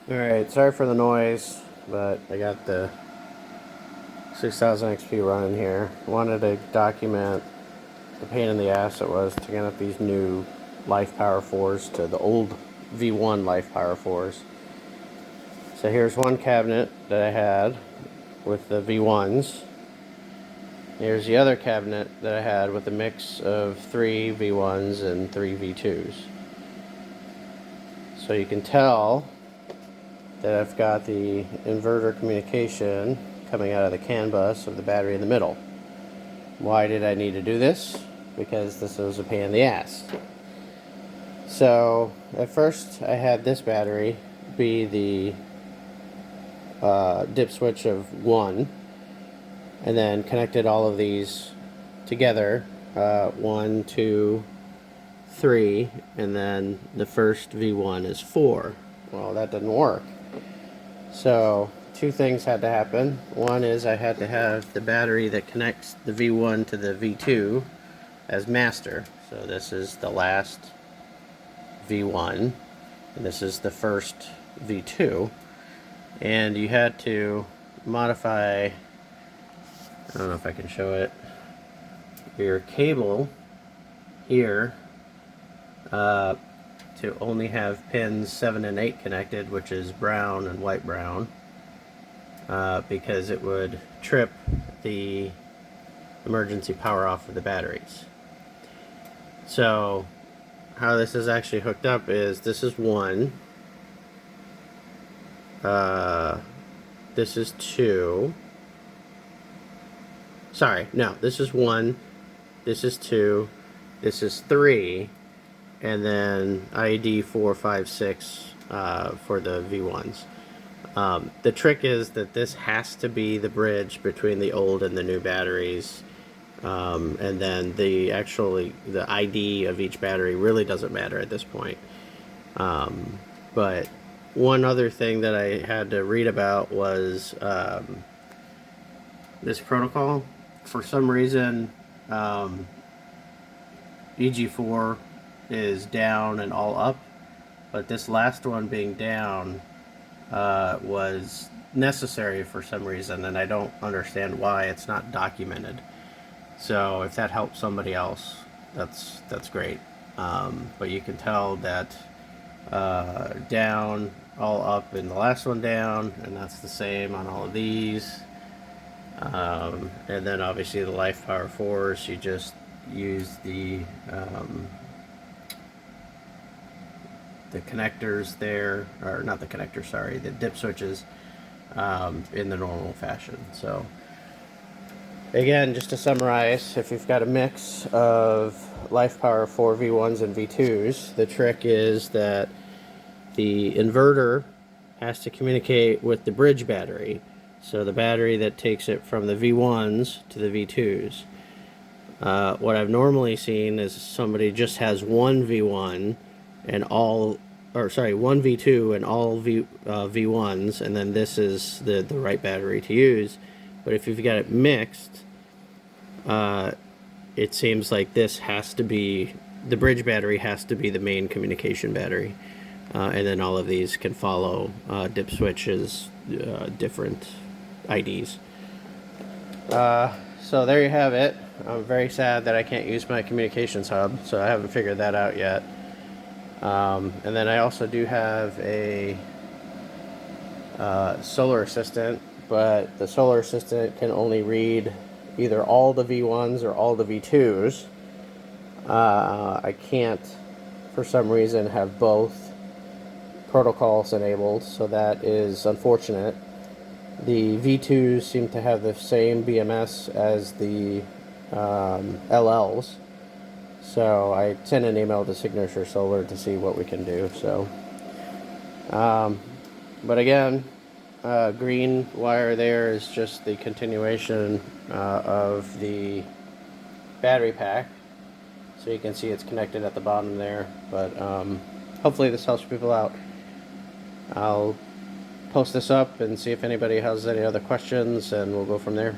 Alright, sorry for the noise, but I got the 6000 XP running here. Wanted to document the pain in the ass it was to get up these new Lifepower4s to the old V1 Lifepower4s. So here's one cabinet that I had with the V1s. Here's the other cabinet that I had with a mix of 3 V1s and 3 V2s. So you can tell that I've got the inverter communication coming out of the CAN bus of the battery in the middle. Why did I need to do this? Because this was a pain in the ass. So at first I had this battery be the dip switch of 1, and then connected all of these together, 1, 2, 3, and then the first V1 is 4. Well, that didn't work. So two things had to happen. One is I had to have the battery that connects the V1 to the V2 as master. So this is the last V1 and this is the first V2, and you had to modify, I don't know if I can show it, your cable here to only have pins 7 and 8 connected, which is brown and white brown, because it would trip the emergency power off of the batteries. So how this is actually hooked up is this is 1, this is 2, sorry, no, this is 1, this is 2, this is 3, and then EG4 5 6 for the V1s. The trick is that this has to be the bridge between the old and the new batteries, and then the ID of each battery really doesn't matter at this point. But one other thing that I had to read about was this protocol. For some reason, EG4 is down and all up, but this last one being down was necessary for some reason, and I don't understand why. It's not documented. So if that helps somebody else, that's great. But you can tell that down, all up in the last one down, and that's the same on all of these. And then obviously the Lifepower4s, you just use the connectors there, or not the connectors, sorry, the dip switches in the normal fashion. So again, just to summarize, if you've got a mix of Lifepower4 V1s and V2s, the trick is that the inverter has to communicate with the bridge battery, so the battery that takes it from the V1s to the V2s. What I've normally seen is somebody just has one V1 and all, or sorry, one V2 and all V1s, and then this is the right battery to use. But if you've got it mixed, it seems like this has to be, the bridge battery has to be the main communication battery, and then all of these can follow dip switches, different IDs. So there you have it. I'm very sad that I can't use my communications hub, so I haven't figured that out yet. And then I also do have a solar assistant, but the solar assistant can only read either all the V1s or all the V2s. I can't, for some reason, have both protocols enabled, so that is unfortunate. The V2s seem to have the same BMS as the LLs. So I sent an email to Signature Solar to see what we can do. So, but again, green wire there is just the continuation of the battery pack. So you can see it's connected at the bottom there. But hopefully this helps people out. I'll post this up and see if anybody has any other questions, and we'll go from there.